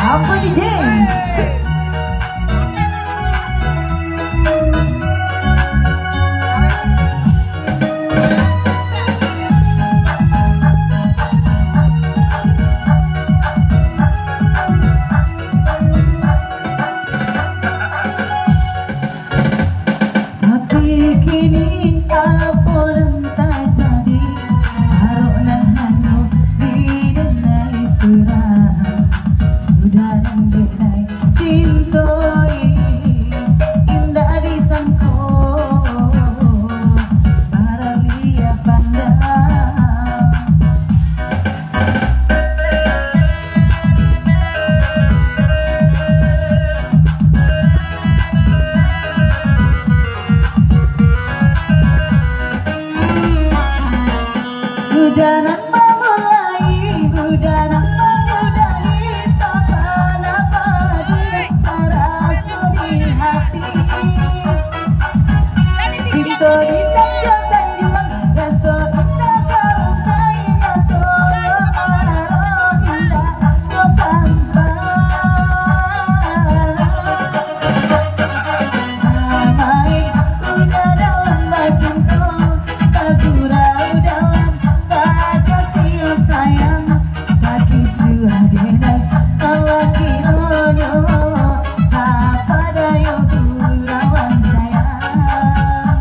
Apa DJ? Hujanan memulai, hujanan menyudahi, sapa pagi terasa di hati. Cinta di sanjung-sanjung, rasa indah kau kayaknya tolong arah indah kau sampai. Ramai udah dalam bacinta, tak gurau dalam sayang, kaki cuadenan Allah kironya apa daya kurawan sayang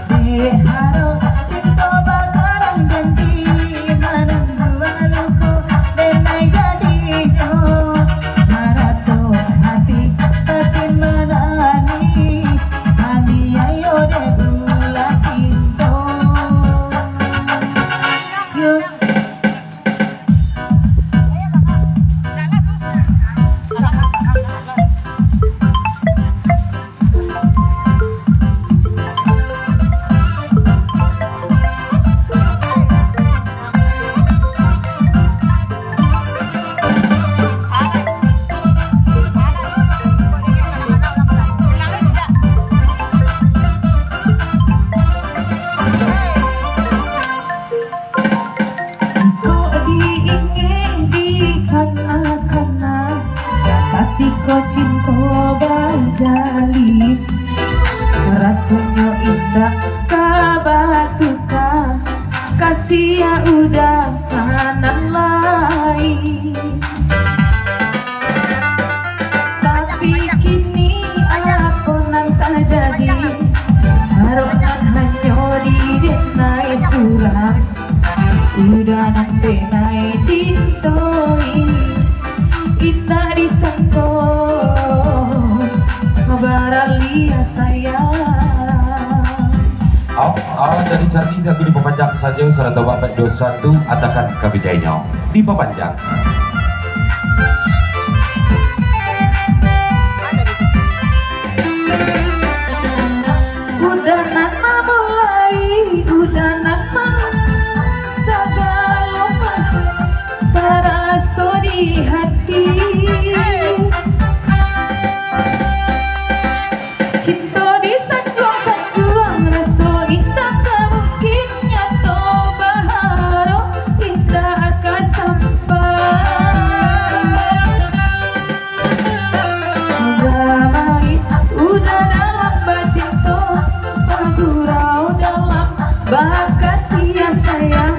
diharap cinta bakaran janji menunggu aluku denai jadi no marato hati tatin menani kami ayo deh bula cinta. Kau cinta bajali rasanya indah kabatuka kasih ya udah kanan lain tapi kini apa nanti jadi haronan hanya di denai surat udah nanti naik cintoi kita disangko baralia sayang. Dari cari lagu di pemanjang saja serta bapak dosa tu atakan kabijainya di pemanjang. Udah nama mulai, udah nama segala terasa di hati. Cinta di sanjung-sanjung, rasa indah tak mungkin nyata berharap indah akan sampai. Damai udah dalam bacinta, bergurau dalam bakasi ya sayang.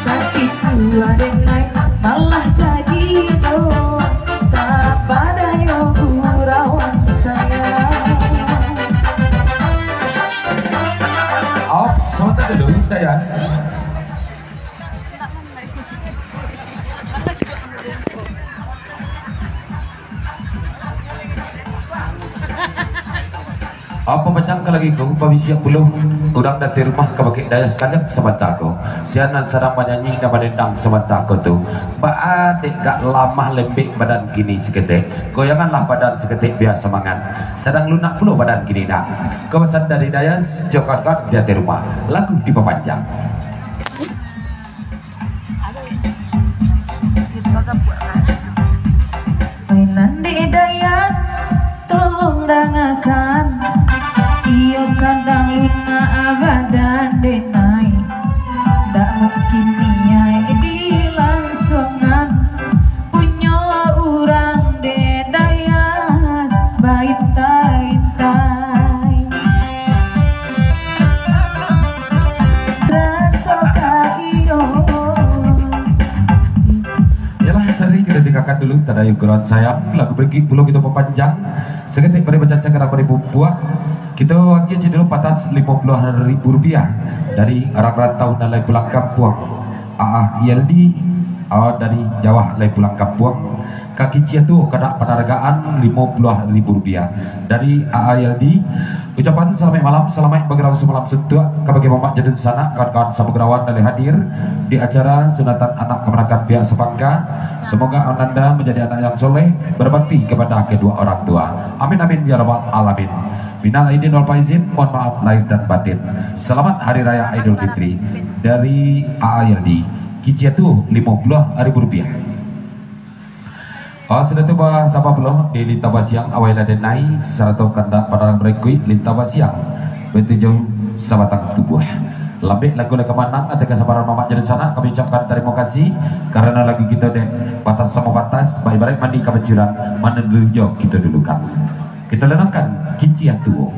Kaki cua denai malah jadi do, tak pada yo gurauan sayang. Sebentar dulu, Dayas. Apa macam lagi kau pabisi puluh urang dari rumah ke pakai daya sekalian sebentar kau sianan sedang menyanyi dan menendang sebentar kau tu adik gak lama lembik badan gini seketik kau janganlah badan seketik biasa mangan sedang lunak puluh badan gini nak kau pesan dari daya jokat dia di rumah lagu diperpanjang. Mainan di dayas tolong dangakan iyo sadang luna abadan denai dulu tanda ukuran sayang lagu pergi pulau kita panjang seketik pada baca cakap pada buah kita lagi aja dulu patas 50.000 rupiah dari orang rantau dan lagi pulang kampung Yeldi dari Jawa lagi pulang kampung kaki cia tu kena penghargaan 50.000 rupiah dari Yeldi. Ucapan selamat malam, selamat bergerak semalam setua kebagai mamak jadi sana kawan-kawan sabugerawan dari hadir di acara sunatan anak kemenakan pihak Sepangka. Semoga Ananda menjadi anak yang soleh berbakti kepada kedua orang tua. Amin amin ya rabbal alamin. Minal aidin wal faizin, mohon maaf lahir dan batin. Selamat Hari Raya Idul Fitri dari Yeldi. Kiciatu 50.000 rupiah. Sudah tu siapa belum di Lintaba Siang awal ada naik satu kanda pada berikut Lintaba Siang bertujuh sabatang tubuh lebih lagu kemanang ada kesabaran mama jadi sana kami ucapkan terima kasih karena lagu kita deh batas sama batas baik-baik mandi kebenciran mana dulu kita dulukan kita lenangkan Kiciatu.